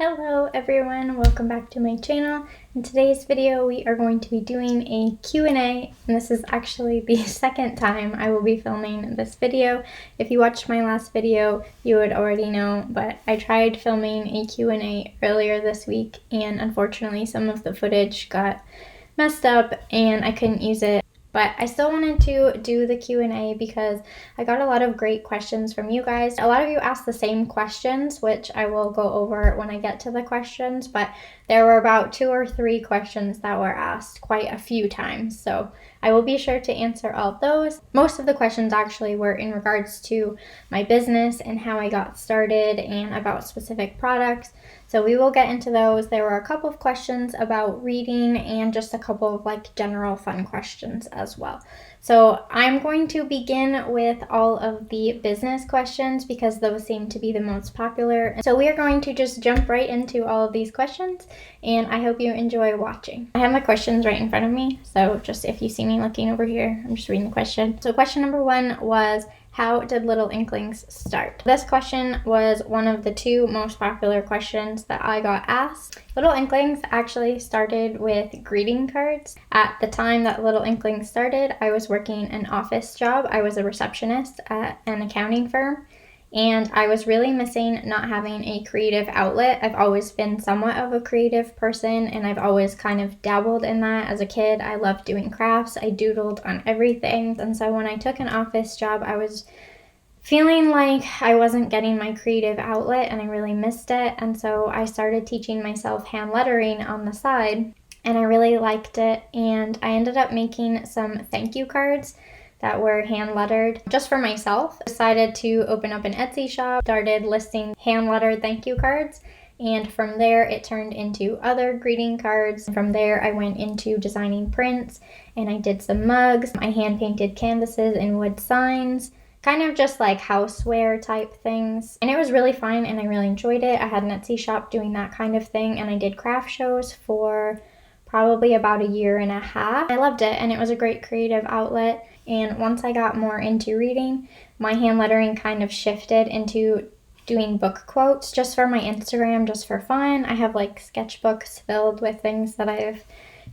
Hello everyone, welcome back to my channel. In today's video we are going to be doing a Q&A, and this is actually the second time I will be filming this video. If you watched my last video you would already know, but I tried filming a Q&A earlier this week and unfortunately some of the footage got messed up and I couldn't use it. But I still wanted to do the Q&A because I got a lot of great questions from you guys. A lot of you asked the same questions, which I will go over when I get to the questions, but there were about 2 or 3 questions that were asked quite a few times, so I will be sure to answer all of those. Most of the questions actually were in regards to my business and how I got started and about specific products, so we will get into those. There were a couple of questions about reading and just a couple of general fun questions as well. So I'm going to begin with all of the business questions because those seem to be the most popular. So we are going to just jump right into all of these questions and I hope you enjoy watching. I have my questions right in front of me, so just if you see me looking over here, I'm just reading the question. So question number 1 was, how did Little Inklings start? This question was one of the 2 most popular questions that I got asked. Little Inklings actually started with greeting cards. At the time that Little Inklings started, I was working an office job. I was a receptionist at an accounting firm, and I was really missing not having a creative outlet. I've always been somewhat of a creative person, and I've always kind of dabbled in that as a kid. I loved doing crafts. I doodled on everything. And so when I took an office job, I was feeling like I wasn't getting my creative outlet and I really missed it. And so I started teaching myself hand lettering on the side, and I really liked it. And I ended up making some thank you cards that were hand lettered just for myself. Decided to open up an Etsy shop, started listing hand lettered thank you cards, and from there it turned into other greeting cards. From there I went into designing prints, and I did some mugs. I hand painted canvases and wood signs, kind of just like houseware type things, and it was really fun and I really enjoyed it. I had an Etsy shop doing that kind of thing, and I did craft shows for probably about a year and a half. I loved it and it was a great creative outlet. And once I got more into reading, my hand lettering kind of shifted into doing book quotes just for my Instagram, just for fun. I have sketchbooks filled with things that I've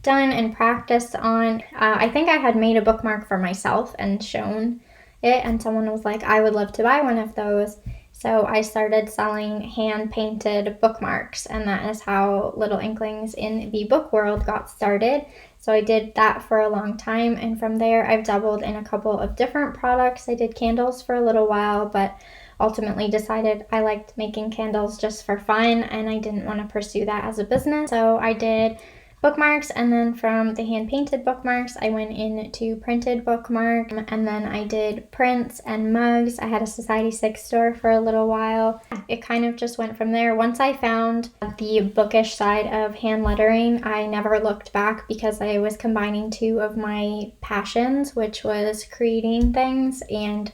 done and practiced on. I think I had made a bookmark for myself and shown it, and someone was like, I would love to buy one of those. So I started selling hand-painted bookmarks, and that is how Little Inklings in the book world got started. So I did that for a long time, and from there I've dabbled in a couple of different products. I did candles for a little while, but ultimately decided I liked making candles just for fun and I didn't want to pursue that as a business. So I did bookmarks, and then from the hand-painted bookmarks I went into printed bookmark, and then I did prints and mugs. I had a Society 6 store for a little while. It kind of just went from there. Once I found the bookish side of hand lettering, I never looked back because I was combining 2 of my passions, which was creating things and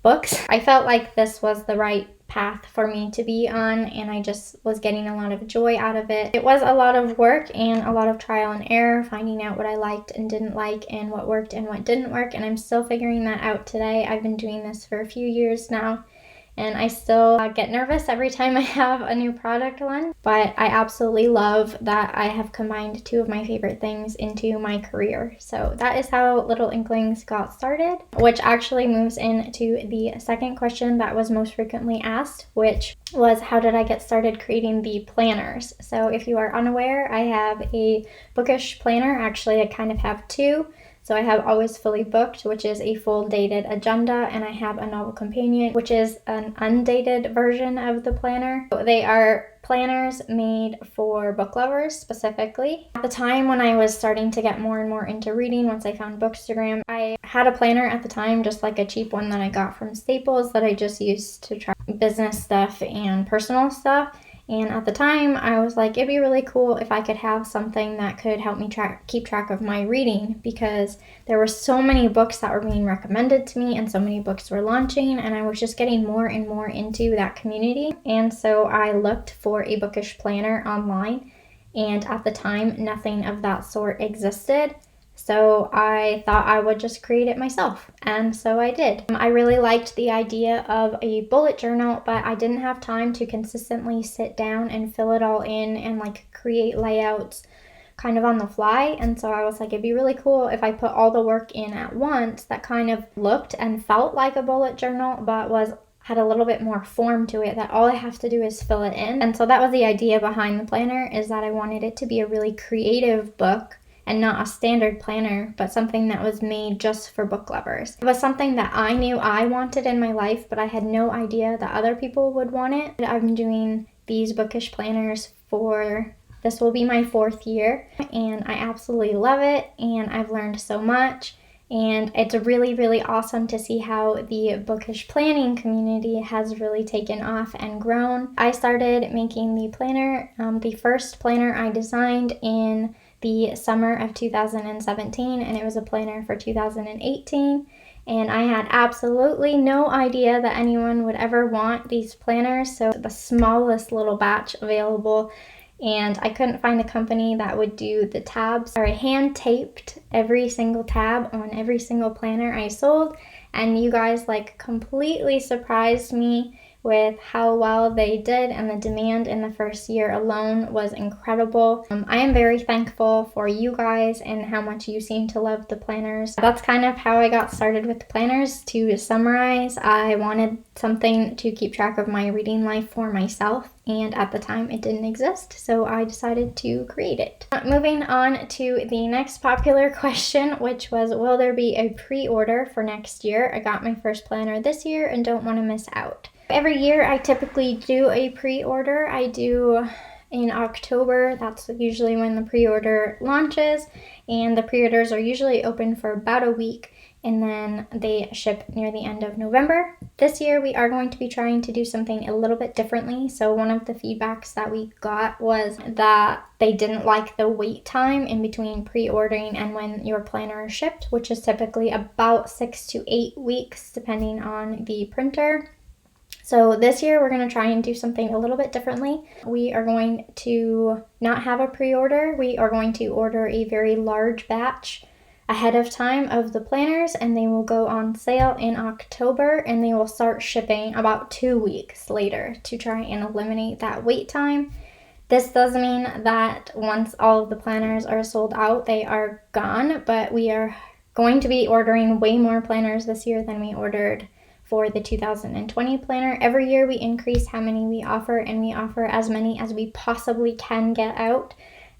books. I felt like this was the right path for me to be on, and I just was getting a lot of joy out of it. It was a lot of work and a lot of trial and error, finding out what I liked and didn't like and what worked and what didn't work, and I'm still figuring that out today. I've been doing this for a few years now, and I still get nervous every time I have a new product launch, but I absolutely love that I have combined 2 of my favorite things into my career. So that is how Little Inklings got started, which actually moves into the second question that was most frequently asked, which was, how did I get started creating the planners? So if you are unaware, I have a bookish planner. Actually, I kind of have 2. So I have Always Fully Booked, which is a full dated agenda, and I have a novel companion, which is an undated version of the planner. They are planners made for book lovers specifically. At the time when I was starting to get more and more into reading, once I found Bookstagram, I had a planner at the time, just like a cheap one that I got from Staples that I just used to track business stuff and personal stuff. And at the time, I was like, it'd be really cool if I could have something that could help me keep track of my reading, because there were so many books that were being recommended to me and so many books were launching, and I was just getting more and more into that community. And so I looked for a bookish planner online, and at the time, nothing of that sort existed. So I thought I would just create it myself, and so I did. I really liked the idea of a bullet journal, but I didn't have time to consistently sit down and fill it all in and like create layouts kind of on the fly. And so I was like, it'd be really cool if I put all the work in at once that kind of looked and felt like a bullet journal, but had a little bit more form to it, that all I have to do is fill it in. And so that was the idea behind the planner, is that I wanted it to be a really creative book and not a standard planner, but something that was made just for book lovers. It was something that I knew I wanted in my life, but I had no idea that other people would want it. I've been doing these bookish planners this will be my 4th year, and I absolutely love it, and I've learned so much. And it's really, really awesome to see how the bookish planning community has really taken off and grown. I started making the planner, the first planner I designed in the summer of 2017, and it was a planner for 2018. And I had absolutely no idea that anyone would ever want these planners, so the smallest little batch available. And I couldn't find a company that would do the tabs. I hand taped every single tab on every single planner I sold, and you guys like completely surprised me with how well they did, and the demand in the first year alone was incredible. I am very thankful for you guys and how much you seem to love the planners. That's kind of how I got started with the planners. To summarize, I wanted something to keep track of my reading life for myself, and at the time it didn't exist, so I decided to create it. Moving on to the next popular question, which was, will there be a pre-order for next year? I got my first planner this year and don't want to miss out. Every year I typically do a pre-order. I do in October. That's usually when the pre-order launches, and the pre-orders are usually open for about a week, and then they ship near the end of November. This year we are going to be trying to do something a little bit differently. So one of the feedbacks that we got was that they didn't like the wait time in between pre-ordering and when your planner is shipped, which is typically about 6 to 8 weeks depending on the printer. So this year we're going to try and do something a little bit differently. We are going to not have a pre-order. We are going to order a very large batch ahead of time of the planners, and they will go on sale in October, and they will start shipping about 2 weeks later to try and eliminate that wait time. This does mean that once all of the planners are sold out, they are gone, but we are going to be ordering way more planners this year than we ordered for the 2020 planner. Every year we increase how many we offer, and we offer as many as we possibly can get out.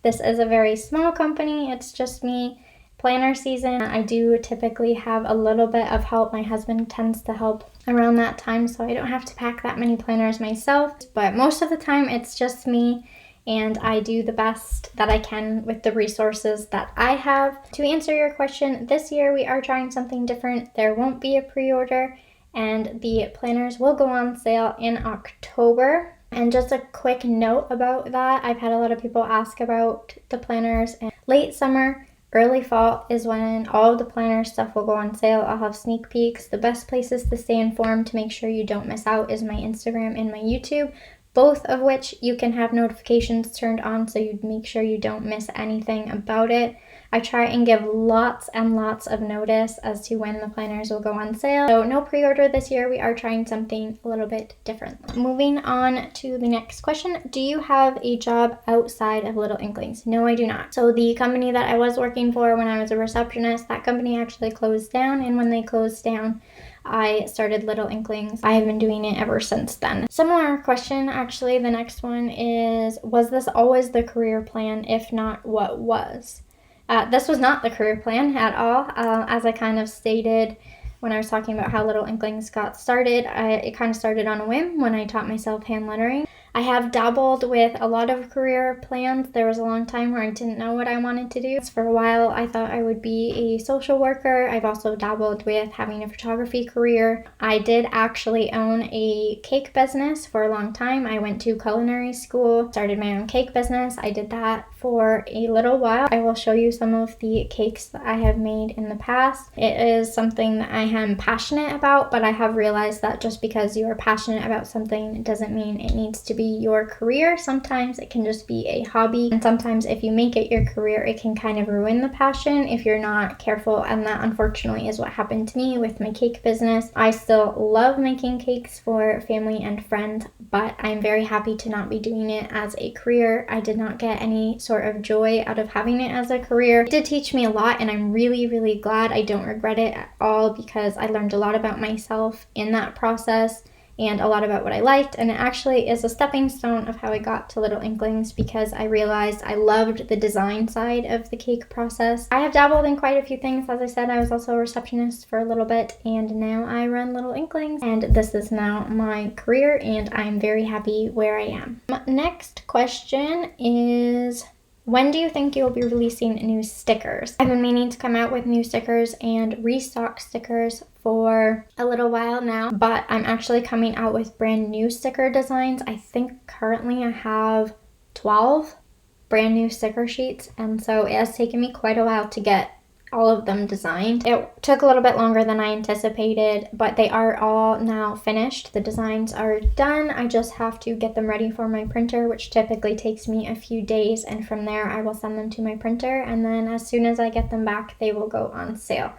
This is a very small company. It's just me. Planner season, I do typically have a little bit of help. My husband tends to help around that time, so I don't have to pack that many planners myself. But most of the time it's just me, and I do the best that I can with the resources that I have. To answer your question, this year we are trying something different. There won't be a pre-order, and the planners will go on sale in October. And just a quick note about that, I've had a lot of people ask about the planners. And late summer, early fall is when all of the planner stuff will go on sale. I'll have sneak peeks. The best places to stay informed to make sure you don't miss out is my Instagram and my YouTube, both of which you can have notifications turned on so you make sure you don't miss anything about it. I try and give lots and lots of notice as to when the planners will go on sale. So no pre-order this year. We are trying something a little bit different. Moving on to the next question. Do you have a job outside of Little Inklings? No, I do not. So the company that I was working for when I was a receptionist, that company actually closed down, and when they closed down, I started Little Inklings. I have been doing it ever since then. Similar question, actually. The next one is, was this always the career plan? If not, what was? This was not the career plan at all. As I kind of stated when I was talking about how Little Inklings got started, it kind of started on a whim when I taught myself hand lettering. I have dabbled with a lot of career plans. There was a long time where I didn't know what I wanted to do. For a while, I thought I would be a social worker. I've also dabbled with having a photography career. I did actually own a cake business for a long time. I went to culinary school, started my own cake business. I did that for a little while. I will show you some of the cakes that I have made in the past. It is something that I am passionate about, but I have realized that just because you are passionate about something doesn't mean it needs to be be your career. Sometimes it can just be a hobby. And sometimes if you make it your career, it can kind of ruin the passion if you're not careful. And that unfortunately is what happened to me with my cake business. I still love making cakes for family and friends, but I'm very happy to not be doing it as a career. I did not get any sort of joy out of having it as a career. It did teach me a lot, and I'm really, really glad. I don't regret it at all because I learned a lot about myself in that process and a lot about what I liked, and it actually is a stepping stone of how I got to Little Inklings because I realized I loved the design side of the cake process. I have dabbled in quite a few things. As I said, I was also a receptionist for a little bit, and now I run Little Inklings, and this is now my career, and I'm very happy where I am. Next question is, when do you think you'll be releasing new stickers? I've been meaning to come out with new stickers and restock stickers for a little while now, but I'm actually coming out with brand new sticker designs. I think currently I have 12 brand new sticker sheets, and so it has taken me quite a while to get all of them designed. It took a little bit longer than I anticipated, but they are all now finished. The designs are done. I just have to get them ready for my printer, which typically takes me a few days, and from there I will send them to my printer, and then as soon as I get them back, they will go on sale.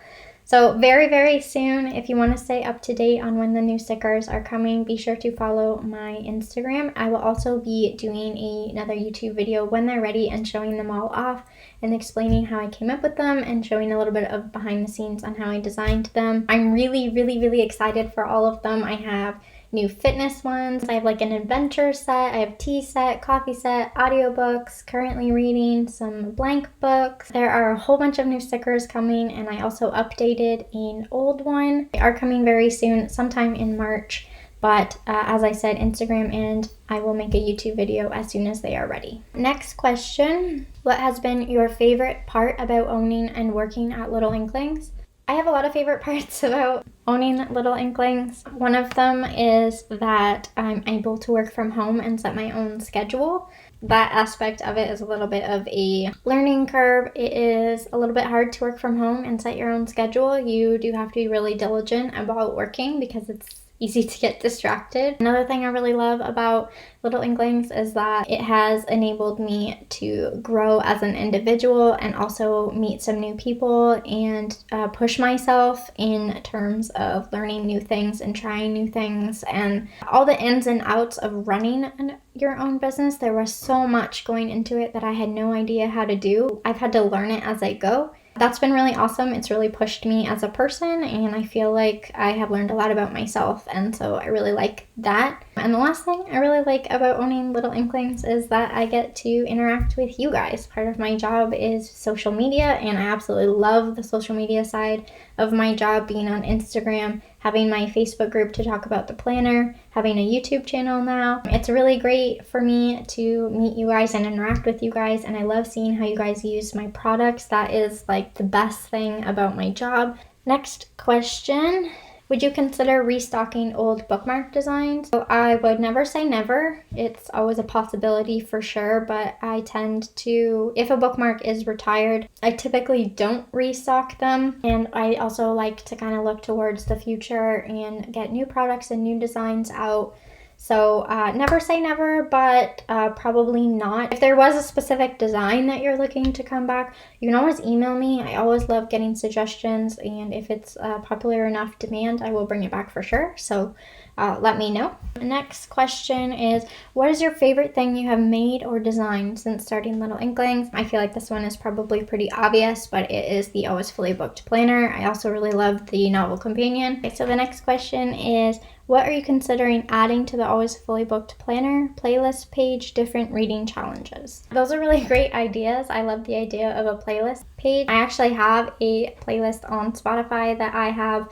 So very, very soon, if you want to stay up to date on when the new stickers are coming, be sure to follow my Instagram. I will also be doing another YouTube video when they're ready and showing them all off and explaining how I came up with them and showing a little bit of behind the scenes on how I designed them. I'm really, really, really excited for all of them. I have new fitness ones. I have like an adventure set, I have tea set, coffee set, audiobooks, currently reading some blank books. There are a whole bunch of new stickers coming, and I also updated an old one. They are coming very soon, sometime in March, but as I said, Instagram, and I will make a YouTube video as soon as they are ready. Next question, what has been your favorite part about owning and working at Little Inklings? I have a lot of favorite parts about owning Little Inklings. One of them is that I'm able to work from home and set my own schedule. That aspect of it is a little bit of a learning curve. It is a little bit hard to work from home and set your own schedule. You do have to be really diligent about working because it's easy to get distracted. Another thing I really love about Little Inklings is that it has enabled me to grow as an individual and also meet some new people and push myself in terms of learning new things and trying new things and all the ins and outs of running your own business. There was so much going into it that I had no idea how to do. I've had to learn it as I go. That's been really awesome. It's really pushed me as a person, and I feel like I have learned a lot about myself, and so I really like that. And the last thing I really like about owning Little Inklings is that I get to interact with you guys. Part of my job is social media, and I absolutely love the social media side of my job, being on Instagram, having my Facebook group to talk about the planner, having a YouTube channel now. It's really great for me to meet you guys and interact with you guys, and I love seeing how you guys use my products. That is like the best thing about my job. Next question. Would you consider restocking old bookmark designs? So I would never say never. It's always a possibility for sure, but I tend to, if a bookmark is retired, I typically don't restock them. And I also like to kind of look towards the future and get new products and new designs out. So never say never, but probably not. If there was a specific design that you're looking to come back, you can always email me. I always love getting suggestions, and if it's popular enough demand, I will bring it back for sure. So let me know. The next question is, what is your favorite thing you have made or designed since starting Little Inklings? I feel like this one is probably pretty obvious, but it is the Always Fully Booked Planner. I also really love the novel companion. Okay, so the next question is, what are you considering adding to the Always Fully Booked Planner playlist page, different reading challenges? Those are really great ideas. I love the idea of a playlist page. I actually have a playlist on Spotify that I have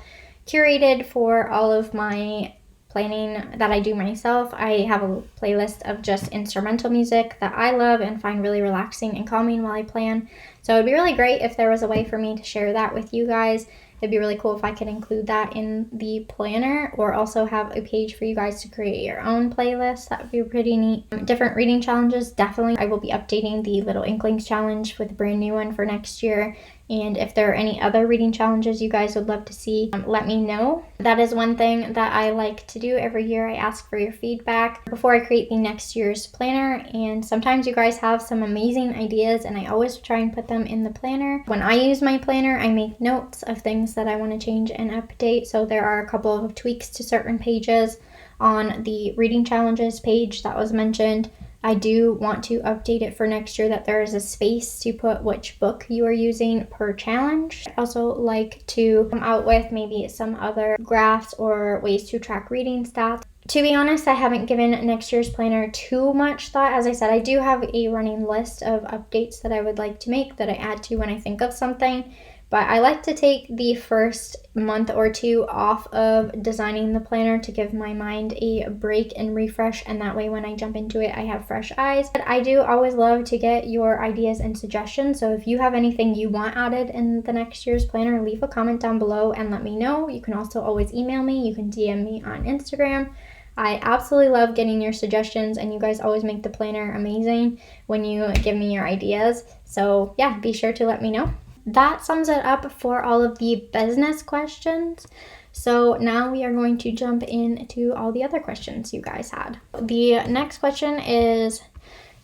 curated for all of my planning that I do myself. I have a playlist of just instrumental music that I love and find really relaxing and calming while I plan. So it'd be really great if there was a way for me to share that with you guys. It'd be really cool if I could include that in the planner, or also have a page for you guys to create your own playlist. That would be pretty neat. Different reading challenges, definitely. I will be updating the Little Inklings challenge with a brand new one for next year. And if there are any other reading challenges you guys would love to see, let me know. That is one thing that I like to do every year. I ask for your feedback before I create the next year's planner. And sometimes you guys have some amazing ideas and I always try and put them in the planner. When I use my planner, I make notes of things that I want to change and update. So there are a couple of tweaks to certain pages on the reading challenges page that was mentioned. I do want to update it for next year that there is a space to put which book you are using per challenge. I also like to come out with maybe some other graphs or ways to track reading stats. To be honest, I haven't given next year's planner too much thought. As I said, I do have a running list of updates that I would like to make that I add to when I think of something. But I like to take the first month or two off of designing the planner to give my mind a break and refresh, and that way when I jump into it, I have fresh eyes. But I do always love to get your ideas and suggestions, so if you have anything you want added in the next year's planner, leave a comment down below and let me know. You can also always email me. You can DM me on Instagram. I absolutely love getting your suggestions, and you guys always make the planner amazing when you give me your ideas. So yeah, be sure to let me know. That sums it up for all of the business questions. So now we are going to jump into all the other questions you guys had. The next question is,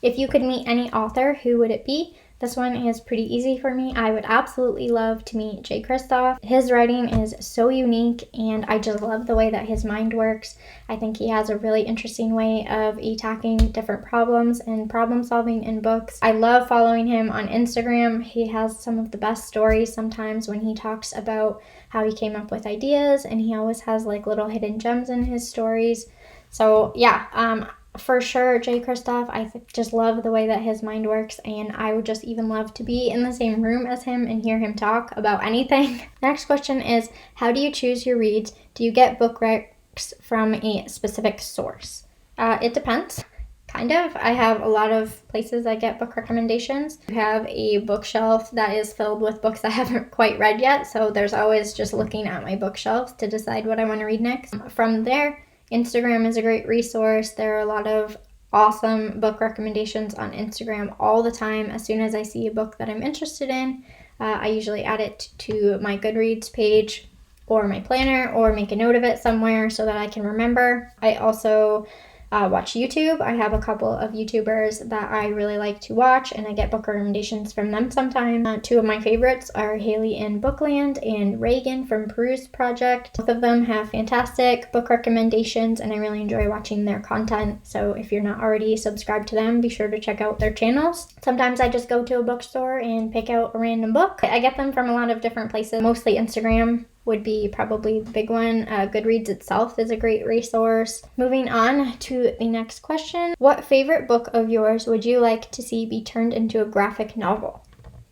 if you could meet any author, who would it be? This one is pretty easy for me. I would absolutely love to meet Jay Kristoff. His writing is so unique and I just love the way that his mind works. I think he has a really interesting way of attacking different problems and problem solving in books. I love following him on Instagram. He has some of the best stories sometimes when he talks about how he came up with ideas, and he always has like little hidden gems in his stories. So yeah, for sure, Jay Kristoff. I just love the way that his mind works, and I would just even love to be in the same room as him and hear him talk about anything. Next question is, how do you choose your reads? Do you get book recs from a specific source? It depends. Kind of. I have a lot of places I get book recommendations. I have a bookshelf that is filled with books I haven't quite read yet, so there's always just looking at my bookshelf to decide what I want to read next. From there, Instagram is a great resource. There are a lot of awesome book recommendations on Instagram all the time. As soon as I see a book that I'm interested in, I usually add it to my Goodreads page or my planner or make a note of it somewhere so that I can remember. I also watch YouTube. I have a couple of YouTubers that I really like to watch, and I get book recommendations from them sometimes. Two of my favorites are Haley in Bookland and Reagan from Peruse Project. Both of them have fantastic book recommendations, and I really enjoy watching their content. So if you're not already subscribed to them, be sure to check out their channels. Sometimes I just go to a bookstore and pick out a random book. I get them from a lot of different places, mostly Instagram would be probably the big one. Goodreads itself is a great resource. Moving on to the next question. What favorite book of yours would you like to see be turned into a graphic novel?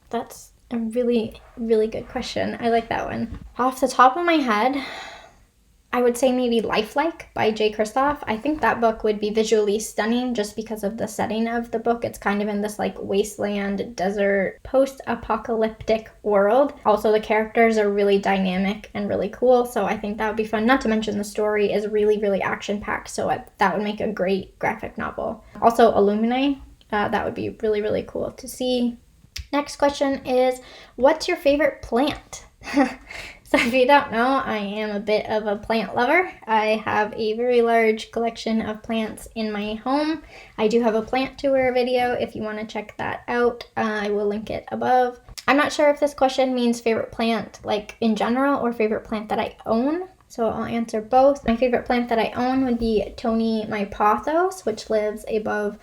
That's a really, really good question. I like that one. Off the top of my head, I would say maybe Lifelike by Jay Kristoff. I think that book would be visually stunning just because of the setting of the book. It's kind of in this like wasteland, desert, post-apocalyptic world. Also, the characters are really dynamic and really cool, so I think that would be fun. Not to mention the story is really, really action-packed, so that would make a great graphic novel. Also, Illuminae, that would be really, really cool to see. Next question is, what's your favorite plant? So if you don't know, I am a bit of a plant lover. I have a very large collection of plants in my home. I do have a plant tour video if you want to check that out. I will link it above. I'm not sure if this question means favorite plant like in general or favorite plant that I own. So I'll answer both. My favorite plant that I own would be Tony my pothos, which lives above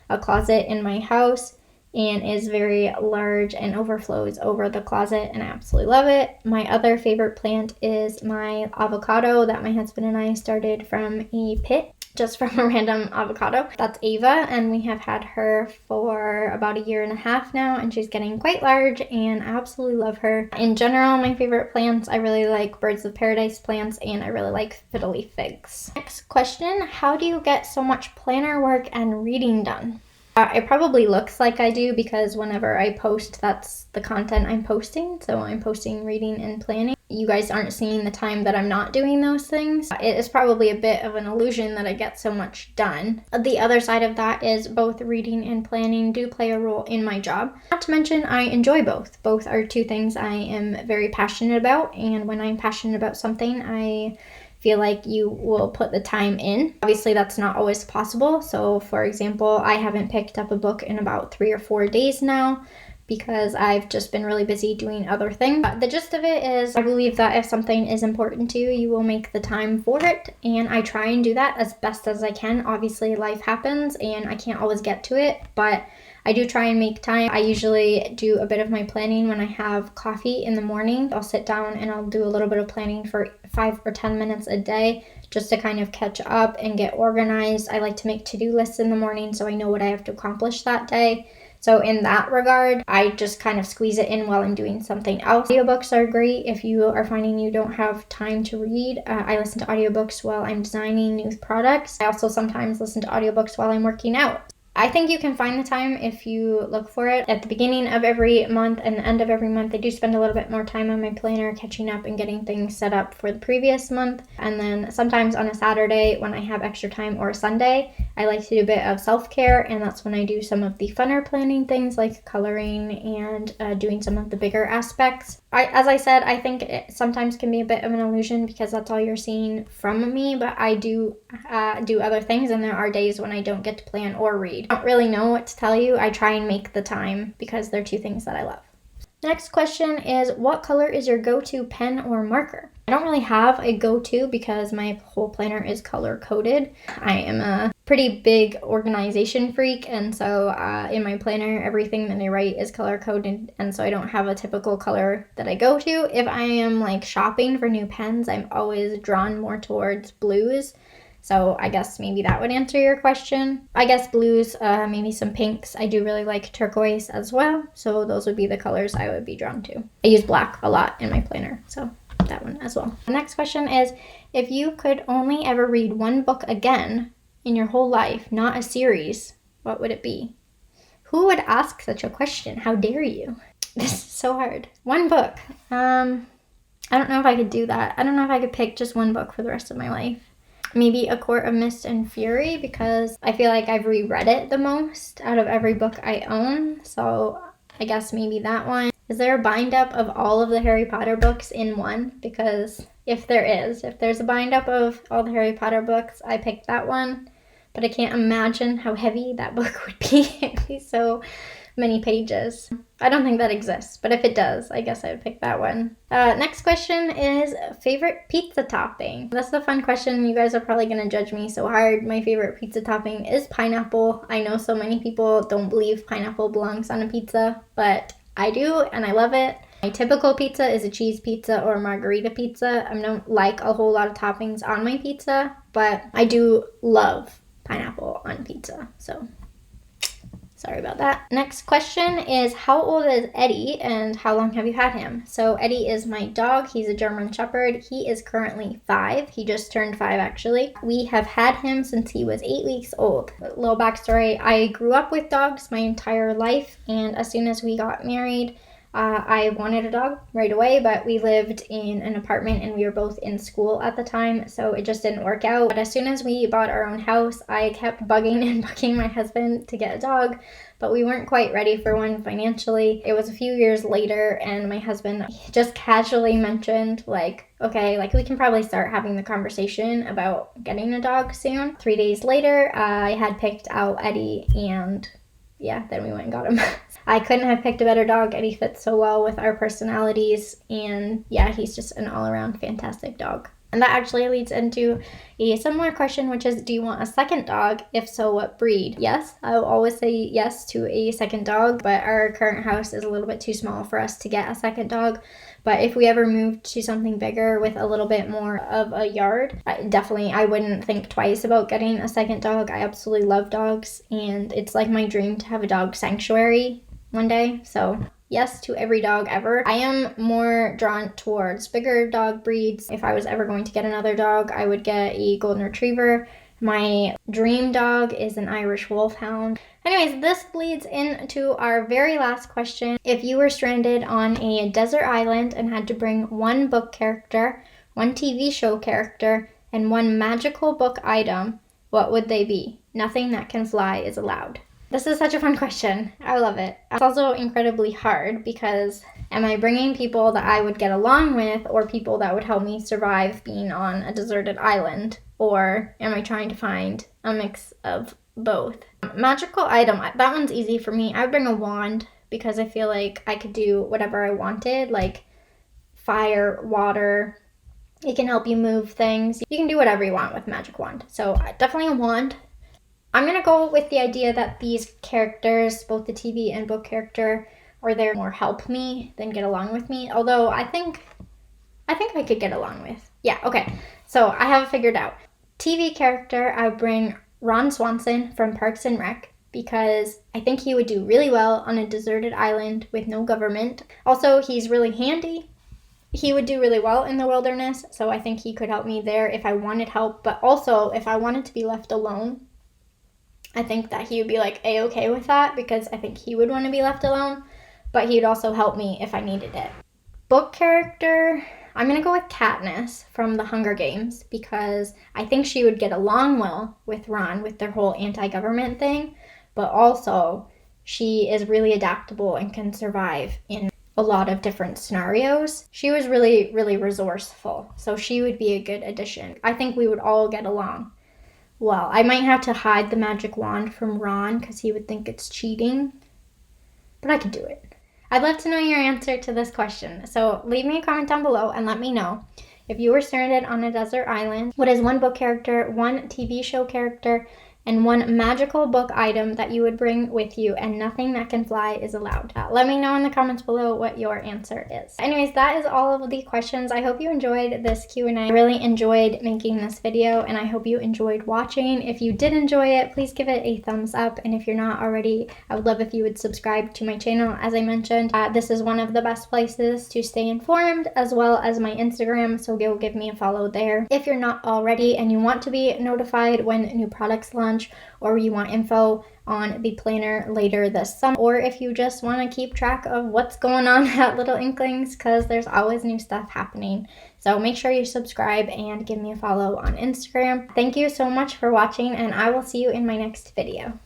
a closet in my house and is very large and overflows over the closet, and I absolutely love it. My other favorite plant is my avocado that my husband and I started from a pit, just from a random avocado. That's Ava, and we have had her for about 1.5 years now, and she's getting quite large, and I absolutely love her. In general, my favorite plants, I really like birds of paradise plants, and I really like fiddle leaf figs. Next question, how do you get so much planner work and reading done? It probably looks like I do because whenever I post, that's the content I'm posting. So I'm posting reading and planning. You guys aren't seeing the time that I'm not doing those things. It is probably a bit of an illusion that I get so much done. The other side of that is both reading and planning do play a role in my job. Not to mention, I enjoy both. Both are two things I am very passionate about, and when I'm passionate about something, I feel like you will put the time in. Obviously, that's not always possible. So, for example, I haven't picked up a book in about 3 or 4 days now because I've just been really busy doing other things. The gist of it is I believe that if something is important to you, you will make the time for it, and I try and do that as best as I can. Obviously, life happens and I can't always get to it, but I do try and make time. I usually do a bit of my planning when I have coffee in the morning. I'll sit down and I'll do a little bit of planning for 5 or 10 minutes a day just to kind of catch up and get organized. I like to make to-do lists in the morning so I know what I have to accomplish that day. So in that regard, I just kind of squeeze it in while I'm doing something else. Audiobooks are great if you are finding you don't have time to read. I listen to audiobooks while I'm designing new products. I also sometimes listen to audiobooks while I'm working out. I think you can find the time if you look for it. At the beginning of every month and the end of every month, I do spend a little bit more time on my planner catching up and getting things set up for the previous month. And then sometimes on a Saturday when I have extra time, or a Sunday, I like to do a bit of self-care, and that's when I do some of the funner planning things like coloring and doing some of the bigger aspects. As I said, I think it sometimes can be a bit of an illusion because that's all you're seeing from me, but I do do other things, and there are days when I don't get to plan or read. I don't really know what to tell you. I try and make the time because they're two things that I love. Next question is, what color is your go-to pen or marker? I don't really have a go-to because my whole planner is color-coded. I am a pretty big organization freak, and so in my planner, everything that I write is color-coded, and so I don't have a typical color that I go to. If I am like shopping for new pens, I'm always drawn more towards blues. So I guess maybe that would answer your question. I guess blues, maybe some pinks. I do really like turquoise as well. So those would be the colors I would be drawn to. I use black a lot in my planner, so that one as well. The next question is, if you could only ever read one book again in your whole life, not a series, what would it be? Who would ask such a question? How dare you? This is so hard. One book. I don't know if I could do that. I don't know if I could pick just one book for the rest of my life. Maybe A Court of Mist and Fury, because I feel like I've reread it the most out of every book I own. So I guess maybe that one. Is there a bind up of all of the Harry Potter books in one? Because if there's a bind up of all the Harry Potter books, I picked that one. But I can't imagine how heavy that book would be. It'd be so many pages. I don't think that exists, but if it does, I guess I would pick that one. Next question is favorite pizza topping. That's the fun question. You guys are probably gonna judge me so hard. My favorite pizza topping is pineapple. I know so many people don't believe pineapple belongs on a pizza, but I do, and I love it. My typical pizza is a cheese pizza or a margarita pizza. I don't like a whole lot of toppings on my pizza, but I do love pineapple on pizza, so sorry about that. Next question is, how old is Eddie and how long have you had him? So Eddie is my dog. He's a German Shepherd. He is currently 5. He just turned 5 actually. We have had him since he was 8 weeks old. A little backstory, I grew up with dogs my entire life, and as soon as we got married, I wanted a dog right away, but we lived in an apartment and we were both in school at the time, so it just didn't work out. But as soon as we bought our own house, I kept bugging and bugging my husband to get a dog, but we weren't quite ready for one financially. It was a few years later, and my husband just casually mentioned, okay, we can probably start having the conversation about getting a dog soon. 3 days later, I had picked out Eddie, and yeah, then we went and got him. I couldn't have picked a better dog. Eddie fits so well with our personalities, and yeah, he's just an all-around fantastic dog. And that actually leads into a similar question, which is, do you want a second dog? If so, what breed? Yes, I will always say yes to a second dog, but our current house is a little bit too small for us to get a second dog. But if we ever moved to something bigger with a little bit more of a yard, I wouldn't think twice about getting a second dog. I absolutely love dogs, and it's like my dream to have a dog sanctuary one day. So yes to every dog ever. I am more drawn towards bigger dog breeds. If I was ever going to get another dog, I would get a golden retriever. My dream dog is an Irish Wolfhound. Anyways, this leads into our very last question. If you were stranded on a desert island and had to bring one book character, one TV show character, and one magical book item, what would they be? Nothing that can fly is allowed. This is such a fun question. I love it. It's also incredibly hard because am I bringing people that I would get along with or people that would help me survive being on a deserted island? Or am I trying to find a mix of both? Magical item, that one's easy for me. I would bring a wand because I feel like I could do whatever I wanted, like fire, water. It can help you move things. You can do whatever you want with magic wand. So definitely a wand. I'm going to go with the idea that these characters, both the TV and book character, are there more help me than get along with me. Although I think I could get along with. Yeah, okay. So I have it figured out. TV character, I would bring Ron Swanson from Parks and Rec because I think he would do really well on a deserted island with no government. Also, he's really handy. He would do really well in the wilderness, so I think he could help me there if I wanted help. But also, if I wanted to be left alone, I think that he would be like A-okay with that because I think he would want to be left alone, but he would also help me if I needed it. Book character, I'm going to go with Katniss from the Hunger Games because I think she would get along well with Ron with their whole anti-government thing, but also she is really adaptable and can survive in a lot of different scenarios. She was really, really resourceful, so she would be a good addition. I think we would all get along. Well, I might have to hide the magic wand from Ron because he would think it's cheating, but I could do it. I'd love to know your answer to this question, so leave me a comment down below and let me know. If you were stranded on a desert island, what is one book character, one TV show character, and one magical book item that you would bring with you, and nothing that can fly is allowed? Let me know in the comments below what your answer is. Anyways, that is all of the questions. I hope you enjoyed this Q&A. I really enjoyed making this video, and I hope you enjoyed watching. If you did enjoy it, please give it a thumbs up, and if you're not already, I would love if you would subscribe to my channel. As I mentioned, this is one of the best places to stay informed, as well as my Instagram, so go give me a follow there. If you're not already and you want to be notified when new products launch, or you want info on the planner later this summer, or if you just want to keep track of what's going on at Little Inklings, because there's always new stuff happening. So make sure you subscribe and give me a follow on Instagram. Thank you so much for watching, and I will see you in my next video.